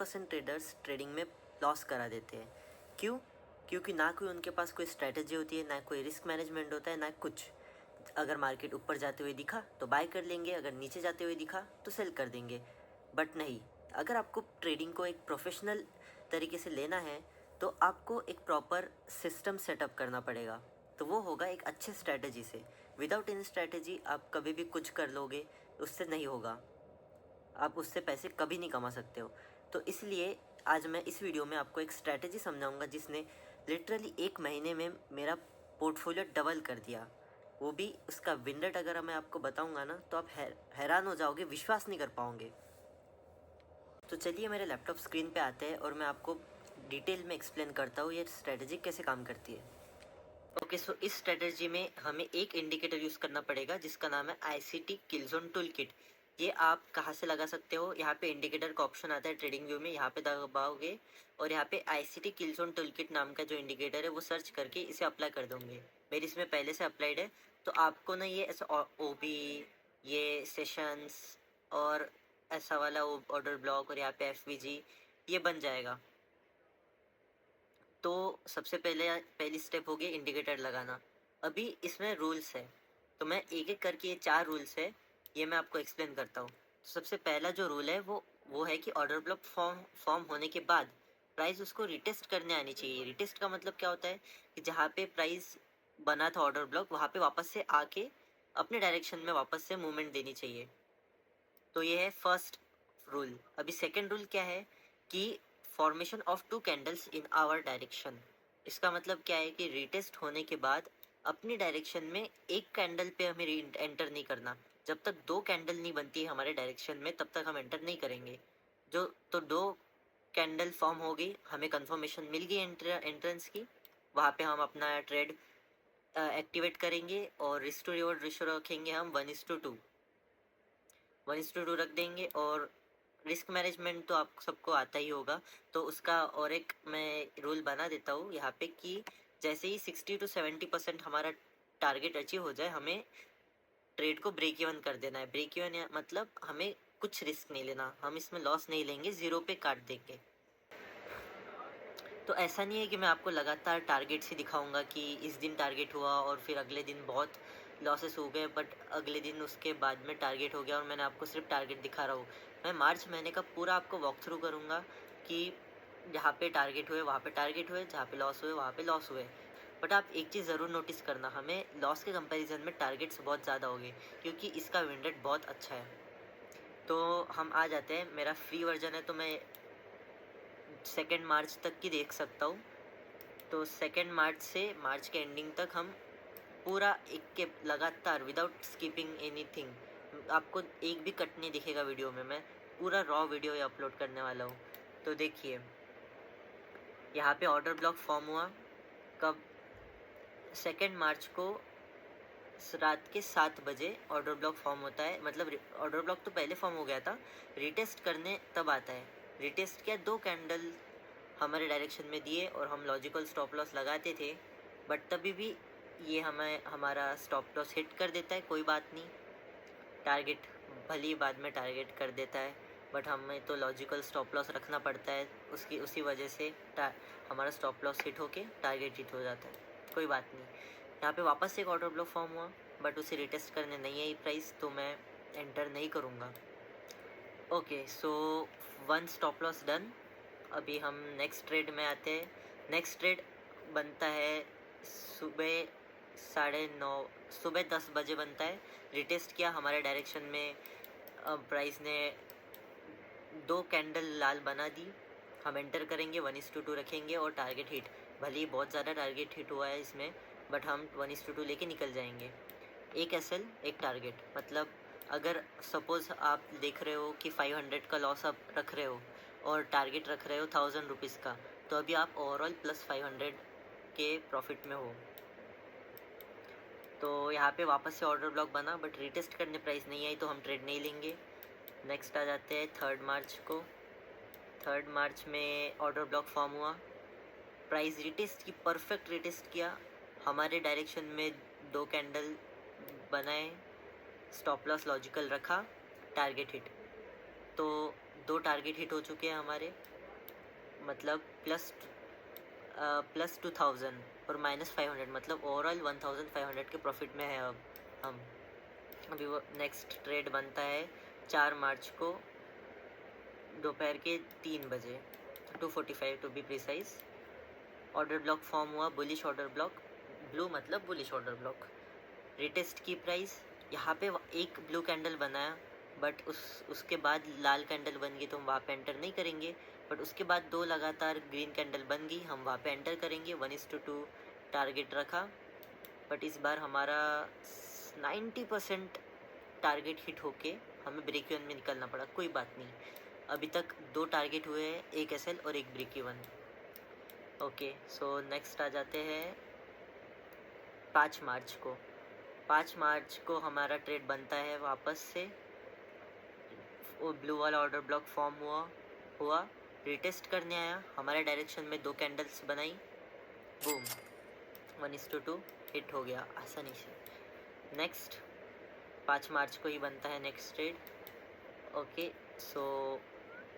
90% traders trading में loss करा देते हैं। क्यों? क्योंकि ना कोई उनके पास कोई स्ट्रैटेजी होती है, ना कोई रिस्क मैनेजमेंट होता है, ना कुछ। अगर मार्केट ऊपर जाते हुए दिखा तो बाय कर लेंगे, अगर नीचे जाते हुए दिखा तो सेल कर देंगे। बट नहीं, अगर आपको ट्रेडिंग को एक प्रोफेशनल तरीके से लेना है तो आपको एक प्रॉपर सिस्टम सेटअप करना पड़ेगा। तो वो होगा एक अच्छे स्ट्रैटेजी से। विदाउट एनी स्ट्रैटेजी आप कभी भी कुछ कर लोगे, उससे नहीं होगा। आप उससे पैसे कभी नहीं कमा सकते हो। तो इसलिए आज मैं इस वीडियो में आपको एक स्ट्रैटेजी समझाऊंगा जिसने लिटरली 1 महीने में मेरा पोर्टफोलियो डबल कर दिया। वो भी उसका विन रेट अगर मैं आपको बताऊंगा ना तो आप हैरान हो जाओगे, विश्वास नहीं कर पाओगे। तो चलिए मेरे लैपटॉप स्क्रीन पे आते हैं और मैं आपको डिटेल में एक्सप्लेन करता हूँ ये स्ट्रैटेजी कैसे काम करती है। ओके, सो इस स्ट्रैटेजी में हमें एक इंडिकेटर यूज़ करना पड़ेगा जिसका नाम है ICT किलज़ोन टूल किट। ये आप कहाँ से लगा सकते हो? यहाँ पे इंडिकेटर का ऑप्शन आता है ट्रेडिंग व्यू में, यहाँ पे दबाओगे और यहाँ पे ICT किलज़ोन टूल किट नाम का जो इंडिकेटर है वो सर्च करके इसे अप्लाई कर दोगे। मेरी इसमें पहले से अप्लाइड है, तो आपको ना ये ऐसा OB, ये सेशंस और ऐसा वाला ऑर्डर ब्लॉक और यहाँ पे FVG ये बन जाएगा। तो सबसे पहली स्टेप होगी इंडिकेटर लगाना। अभी इसमें रूल्स है, तो मैं एक एक करके ये 4 रूल्स है, ये मैं आपको एक्सप्लेन करता हूँ। तो सबसे पहला जो रूल है वो है कि ऑर्डर ब्लॉक फॉर्म होने के बाद प्राइस उसको रिटेस्ट करने आनी चाहिए। रिटेस्ट का मतलब क्या होता है कि जहाँ पे प्राइस बना था ऑर्डर ब्लॉक, वहाँ पे वापस से आके अपने डायरेक्शन में वापस से मूवमेंट देनी चाहिए। तो ये है फर्स्ट रूल। अभी सेकेंड रूल क्या है कि formation of 2 candles in our direction. इसका मतलब क्या है कि रिटेस्ट होने के बाद अपनी डायरेक्शन में एक कैंडल पे हमें एंटर नहीं करना। जब तक 2 कैंडल नहीं बनती है हमारे डायरेक्शन में तब तक हम एंटर नहीं करेंगे। जो तो 2 कैंडल फॉर्म हो गई, हमें कंफर्मेशन मिल गई एंट्रेंस की, वहाँ पे हम अपना ट्रेड एक्टिवेट करेंगे और रिस्क टू रिवॉर्ड रेशियो रखेंगे हम 1:2, 1:2 रख देंगे। और रिस्क मैनेजमेंट तो आप सबको आता ही होगा, तो उसका और एक मैं रूल बना देता हूँ यहाँ पे कि जैसे ही 60 to 70% हमारा टारगेट अचीव हो जाए, हमें ट्रेड को ब्रेक इवन कर देना है। ब्रेक इवन मतलब हमें कुछ रिस्क नहीं लेना, हम इसमें लॉस नहीं लेंगे, ज़ीरो पे काट देंगे। तो ऐसा नहीं है कि मैं आपको लगातार टारगेट्स ही दिखाऊंगा कि इस दिन टारगेट हुआ और फिर अगले दिन बहुत लॉसेस हो गए, बट अगले दिन उसके बाद में टारगेट हो गया और मैंने आपको सिर्फ टारगेट दिखा रहा हूँ। मैं मार्च महीने का पूरा आपको वॉक थ्रू करूँगा कि जहाँ पे टारगेट हुए वहाँ पे टारगेट हुए, जहाँ पे लॉस हुए वहाँ पे लॉस हुए। बट आप एक चीज़ ज़रूर नोटिस करना, हमें लॉस के कंपैरिजन में टारगेट्स बहुत ज़्यादा हो गए क्योंकि इसका विन रेट बहुत अच्छा है। तो हम आ जाते हैं, मेरा फ्री वर्जन है तो मैं 2 मार्च तक की देख सकता हूँ। तो 2 मार्च से मार्च के एंडिंग तक हम पूरा एक के लगातार विदाउट स्किपिंग एनीथिंग, आपको एक भी कट नहीं दिखेगा वीडियो में, मैं पूरा रॉ वीडियो ये अपलोड करने वाला हूँ। तो देखिए यहाँ पे ऑर्डर ब्लॉक फॉर्म हुआ कब? 2 मार्च को रात के 7 बजे ऑर्डर ब्लॉक फॉर्म होता है। मतलब ऑर्डर ब्लॉक तो पहले फॉर्म हो गया था, रिटेस्ट करने तब आता है। रिटेस्ट क्या, 2 कैंडल हमारे डायरेक्शन में दिए और हम लॉजिकल स्टॉप लॉस लगाते थे, बट तभी भी ये हमारा स्टॉप लॉस हिट कर देता है। कोई बात नहीं, टारगेट भले ही बाद में टारगेट कर देता है, बट हमें तो लॉजिकल स्टॉप लॉस रखना पड़ता है, उसी वजह से हमारा स्टॉप लॉस हिट होके टारगेट हिट हो जाता है। कोई बात नहीं, यहाँ पे वापस से एक ऑर्डर ब्लॉक फॉर्म हुआ, बट उसे रिटेस्ट करने नहीं आई प्राइस, तो मैं एंटर नहीं करूँगा। ओके, सो 1 स्टॉप लॉस डन। अभी हम नेक्स्ट ट्रेड में आते हैं। नेक्स्ट ट्रेड बनता है सुबह 9:30, सुबह 10 बजे बनता है। रिटेस्ट किया हमारे डायरेक्शन में, प्राइस ने 2 कैंडल लाल बना दी, हम एंटर करेंगे, 1:2 रखेंगे और टारगेट हिट। भले ही बहुत ज़्यादा टारगेट हिट हुआ है इसमें, बट हम 1:2 लेके निकल जाएंगे। एक एसएल एक टारगेट, मतलब अगर सपोज़ आप देख रहे हो कि 500 का लॉस आप रख रहे हो और टारगेट रख रहे हो 1000 रुपीज़ का, तो अभी आप ओवरऑल +500 के प्रॉफिट में हो। तो यहाँ पे वापस से ऑर्डर ब्लॉक बना, बट रिटेस्ट करने प्राइस नहीं आई तो हम ट्रेड नहीं लेंगे। नेक्स्ट आ जाते हैं 3 मार्च को। 3 मार्च में ऑर्डर ब्लॉक फॉर्म हुआ, प्राइस रिटेस्ट की, परफेक्ट रिटेस्ट किया, हमारे डायरेक्शन में 2 कैंडल बनाए, स्टॉप लॉस लॉजिकल रखा, टारगेट हिट। तो 2 टारगेट हिट हो चुके हैं हमारे। मतलब प्लस 2000 और -500, मतलब ओवरऑल 1500 के प्रॉफिट में है अब हम। अभी वो नेक्स्ट ट्रेड बनता है 4 मार्च को दोपहर के 3 बजे, 2:45 to be precise. Order block form हुआ, बुलिश ऑर्डर ब्लॉक, ब्लू मतलब बुलिश ऑर्डर ब्लॉक। रिटेस्ट की प्राइस यहाँ पे एक ब्लू कैंडल बनाया, बट उसके बाद लाल कैंडल बन गई तो हम वहाँ पे एंटर नहीं करेंगे। बट उसके बाद 2 लगातार ग्रीन कैंडल बन गई, हम वहाँ पे एंटर करेंगे। 1:2 टारगेट रखा, बट इस बार हमारा 90% टारगेट हिट होके हमें ब्रेक इवन में निकलना पड़ा। कोई बात नहीं, अभी तक 2 टारगेट हुए हैं, एक एसएल और एक break even. Okay, so next आ जाते हैं 5 मार्च को। 5 मार्च को हमारा ट्रेड बनता है वापस से, वो ब्लू वाला ऑर्डर ब्लॉक फॉर्म हुआ रिटेस्ट करने आया, हमारे डायरेक्शन में 2 कैंडल्स बनाई, बूम 1:2 हिट हो गया आसानी से। नेक्स्ट 5 मार्च को ही बनता है next trade. Okay, so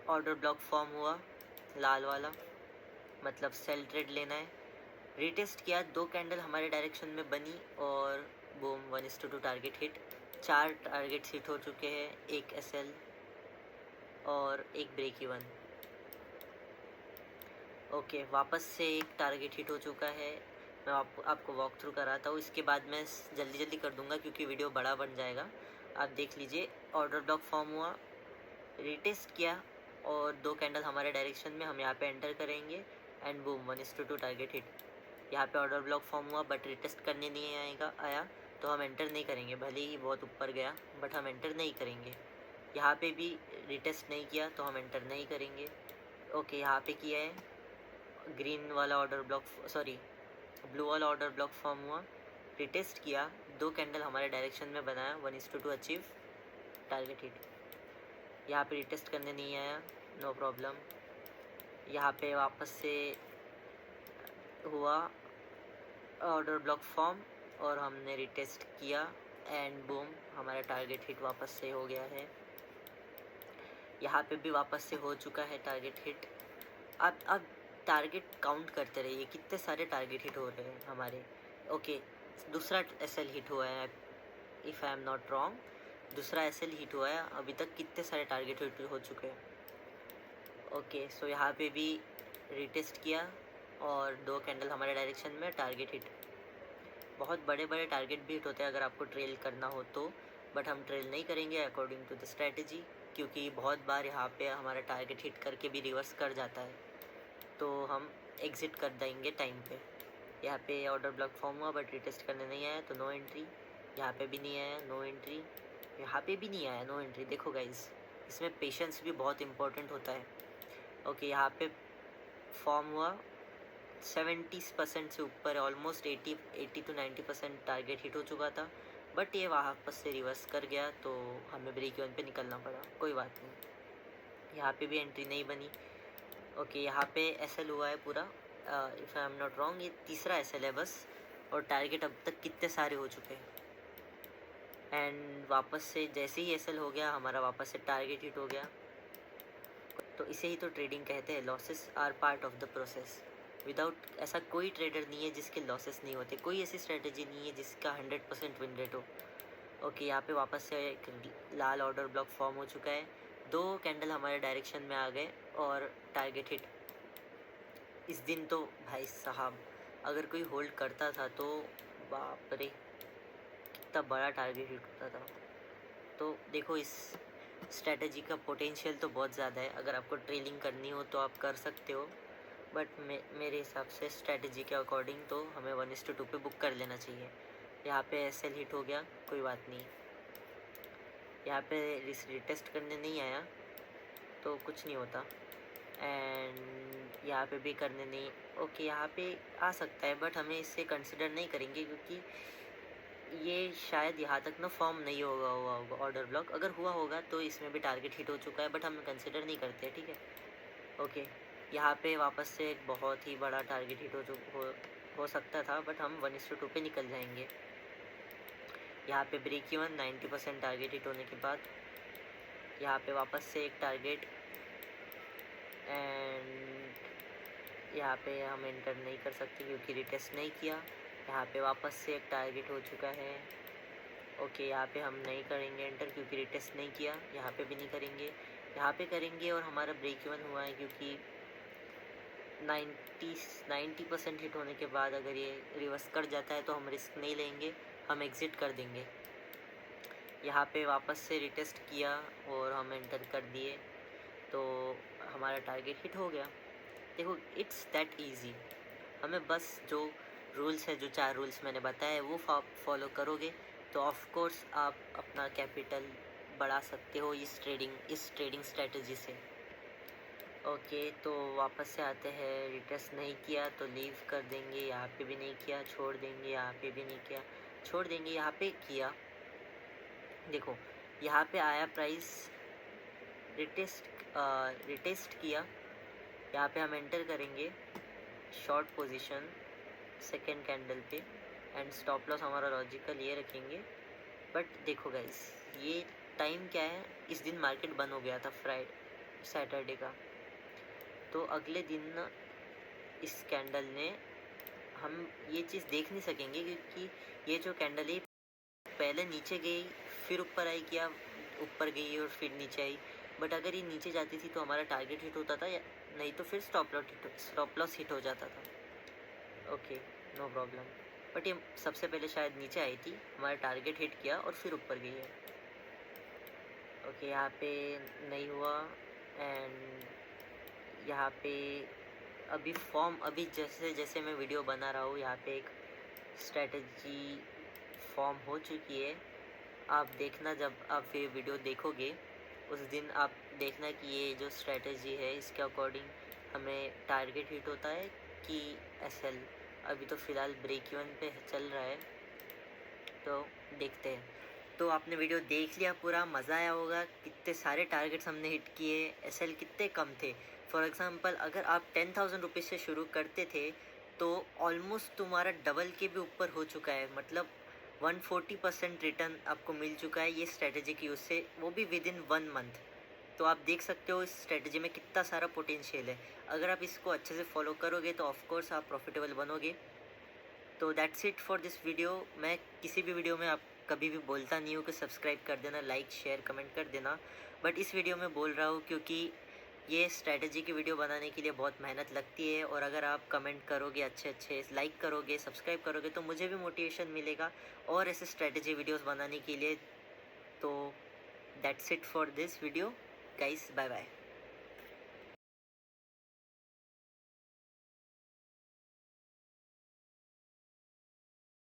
order block form हुआ लाल वाला, मतलब सेल ट्रेड लेना है। रिटेस्ट किया, 2 कैंडल हमारे डायरेक्शन में बनी और boom 1:2 target hit. 4 targets hit हो चुके हैं, एक एसएल और एक ब्रेक इवन। ओके, वापस से एक टारगेट हिट हो चुका है। मैं आपको वॉक थ्रू कराता हूँ, इसके बाद मैं जल्दी जल्दी कर दूंगा क्योंकि वीडियो बड़ा बन जाएगा। आप देख लीजिए, ऑर्डर ब्लॉक फॉर्म हुआ, रिटेस्ट किया और 2 कैंडल हमारे डायरेक्शन में, हम यहाँ पे एंटर करेंगे एंड बूम 1:2 टारगेट हिट। यहाँ पे ऑर्डर ब्लॉक फॉर्म हुआ बट रिटेस्ट करने नहीं आया तो हम एंटर नहीं करेंगे, भले ही बहुत ऊपर गया बट हम एंटर नहीं करेंगे। यहाँ पे भी रिटेस्ट नहीं किया तो हम एंटर नहीं करेंगे। ओके, यहाँ पे किया है, ग्रीन वाला ऑर्डर ब्लॉक, सॉरी ब्लू वाला ऑर्डर ब्लॉक फॉर्म हुआ, रिटेस्ट किया, 2 कैंडल हमारे डायरेक्शन में बनाया, 1:2 अचीव, टारगेट हिट। यहाँ पे रिटेस्ट करने नहीं आया, नो प्रॉब्लम। यहाँ पे वापस से हुआ ऑर्डर ब्लॉक फॉर्म और हमने रिटेस्ट किया एंड बूम हमारा टारगेट हिट वापस से हो गया है। यहाँ पे भी वापस से हो चुका है टारगेट हिट। अब टारगेट काउंट करते रहिए, कितने सारे टारगेट हिट हो रहे हैं हमारे। ओके, दूसरा एसएल हिट हुआ है, if I am not wrong दूसरा एसएल हिट हुआ है। अभी तक कितने सारे टारगेट हिट हो चुके हैं। ओके, सो यहाँ पे भी रिटेस्ट किया और 2 कैंडल हमारे डायरेक्शन में, टारगेट हिट। बहुत बड़े बड़े टारगेट भी हिट होते हैं अगर आपको ट्रेल करना हो तो, बट हम ट्रेल नहीं करेंगे अकॉर्डिंग टू द स्ट्रेटजी, क्योंकि बहुत बार यहाँ पे हमारा टारगेट हिट करके भी रिवर्स कर जाता है, तो हम एग्ज़िट कर देंगे टाइम पे। यहाँ पे ऑर्डर ब्लॉक फॉर्म हुआ बट रिटेस्ट करने नहीं आया तो नो एंट्री। यहाँ पे भी नहीं आया, नो एंट्री। यहाँ पे भी नहीं आया, नो एंट्री। देखो गाइज, इसमें पेशेंस भी बहुत इंपॉर्टेंट होता है। ओके, यहाँ पे फॉर्म हुआ, 70% से ऊपर है, ऑलमोस्ट 80 to 90% टारगेट हिट हो चुका था, बट ये वापस से रिवर्स कर गया तो हमें ब्रेक इवन पे निकलना पड़ा। कोई बात नहीं, यहाँ पे भी एंट्री नहीं बनी। ओके, यहाँ पे एसएल हुआ है पूरा, if I am not wrong ये तीसरा एसएल है बस, और टारगेट अब तक कितने सारे हो चुके हैं। एंड वापस से जैसे ही एसएल हो गया हमारा वापस से टारगेट हिट हो गया। तो इसे ही तो ट्रेडिंग कहते हैं, losses are part of the process. Without ऐसा कोई ट्रेडर नहीं है जिसके लॉसेस नहीं होते, कोई ऐसी स्ट्रेटजी नहीं है जिसका 100% विन रेट हो। ओके, यहाँ पे वापस से एक लाल ऑर्डर ब्लॉक फॉर्म हो चुका है, 2 कैंडल हमारे डायरेक्शन में आ गए और टारगेट हिट। इस दिन तो भाई साहब अगर कोई होल्ड करता था तो बाप रे कितना बड़ा टारगेट हिट होता था। तो देखो, इस स्ट्रेटजी का पोटेंशियल तो बहुत ज़्यादा है, अगर आपको ट्रेलिंग करनी हो तो आप कर सकते हो, बट मेरे हिसाब से स्ट्रेटजी के अकॉर्डिंग तो हमें 1:2 पे बुक कर लेना चाहिए। यहाँ पे एसएल हिट हो गया, कोई बात नहीं। यहाँ पे रिटेस्ट करने नहीं आया तो कुछ नहीं होता, एंड यहाँ पे भी करने नहीं। ओके, यहाँ पे आ सकता है बट हमें इससे कंसिडर नहीं करेंगे क्योंकि ये शायद यहाँ तक ना फॉर्म नहीं हुआ होगा ऑर्डर ब्लॉक, अगर हुआ होगा तो इसमें भी टारगेट हिट हो चुका है, बट हम कंसिडर नहीं करते, ठीक है। ओके, यहाँ पे वापस से एक बहुत ही बड़ा टारगेट हिट हो सकता था, बट हम 1:2 पे निकल जाएंगे। यहाँ पे ब्रेक इवन 90% टारगेट हिट होने के बाद, यहाँ पे वापस से एक टारगेट एंड यहाँ पे हम एंटर नहीं कर सकते क्योंकि रिटेस्ट नहीं किया। यहाँ पे वापस से एक टारगेट हो चुका है। ओके, यहाँ पे हम नहीं करेंगे एंटर क्योंकि रिटेस्ट नहीं किया। यहाँ पे भी नहीं करेंगे, यहाँ पे करेंगे और हमारा ब्रेक इवन हुआ है क्योंकि 90% हिट होने के बाद अगर ये रिवर्स कर जाता है तो हम रिस्क नहीं लेंगे, हम एग्ज़िट कर देंगे। यहाँ पे वापस से रिटेस्ट किया और हम एंटर कर दिए तो हमारा टारगेट हिट हो गया। देखो, इट्स दैट इजी। हमें बस जो रूल्स है, जो 4 रूल्स मैंने बताए वो फॉलो करोगे तो ऑफ कोर्स आप अपना कैपिटल बढ़ा सकते हो इस ट्रेडिंग स्ट्रेटजी से। ओके, तो वापस से आते हैं। रिटेस्ट नहीं किया तो लीव कर देंगे, यहाँ पे भी नहीं किया छोड़ देंगे, यहाँ पे भी नहीं किया छोड़ देंगे, यहाँ पे किया। देखो, यहाँ पे आया प्राइस, रिटेस्ट किया, यहाँ पे हम एंटर करेंगे शॉर्ट पोजीशन सेकेंड कैंडल पे एंड स्टॉप लॉस हमारा लॉजिकल ये रखेंगे। बट देखो गाइस, ये टाइम क्या है, इस दिन मार्केट बंद हो गया था सैटरडे का, तो अगले दिन ना इस कैंडल ने, हम ये चीज़ देख नहीं सकेंगे क्योंकि ये जो कैंडल है पहले नीचे गई फिर ऊपर आई, क्या ऊपर गई और फिर नीचे आई। बट अगर ये नीचे जाती थी तो हमारा टारगेट हिट होता था, या नहीं तो फिर स्टॉप लॉस हिट हो जाता था। Okay, no problem. बट ये सबसे पहले शायद नीचे आई थी, हमारा टारगेट हिट किया और फिर ऊपर गई है। ओके, यहाँ पे नहीं हुआ एंड यहाँ पे अभी जैसे जैसे मैं वीडियो बना रहा हूँ यहाँ पे एक स्ट्रेटजी फॉर्म हो चुकी है। आप देखना, जब आप ये वीडियो देखोगे उस दिन आप देखना कि ये जो स्ट्रेटजी है इसके अकॉर्डिंग हमें टारगेट हिट होता है कि एसएल। अभी तो फ़िलहाल ब्रेक इवन पे चल रहा है, तो देखते हैं। तो आपने वीडियो देख लिया पूरा, मज़ा आया होगा। कितने सारे टारगेट्स हमने हिट किए, एसएल कितने कम थे। फॉर एग्ज़ाम्पल, अगर आप 10,000 रुपीज़ से शुरू करते थे तो ऑलमोस्ट तुम्हारा डबल के भी ऊपर हो चुका है, मतलब 140% रिटर्न आपको मिल चुका है ये स्ट्रेटजी की यूज़ से, वो भी विद इन 1 मंथ। तो आप देख सकते हो इस स्ट्रेटजी में कितना सारा पोटेंशियल है। अगर आप इसको अच्छे से फॉलो करोगे तो ऑफ कोर्स आप प्रॉफिटेबल बनोगे। तो that's it for this video. मैं किसी भी वीडियो में आप कभी भी बोलता नहीं हूँ कि सब्सक्राइब कर देना, लाइक शेयर कमेंट कर देना, बट इस वीडियो में बोल रहा हूँ क्योंकि ये स्ट्रेटजी की वीडियो बनाने के लिए बहुत मेहनत लगती है, और अगर आप कमेंट करोगे, अच्छे लाइक करोगे, सब्सक्राइब करोगे तो मुझे भी मोटिवेशन मिलेगा और ऐसे स्ट्रेटजी वीडियोस बनाने के लिए। तो that's it for this video guys, bye bye.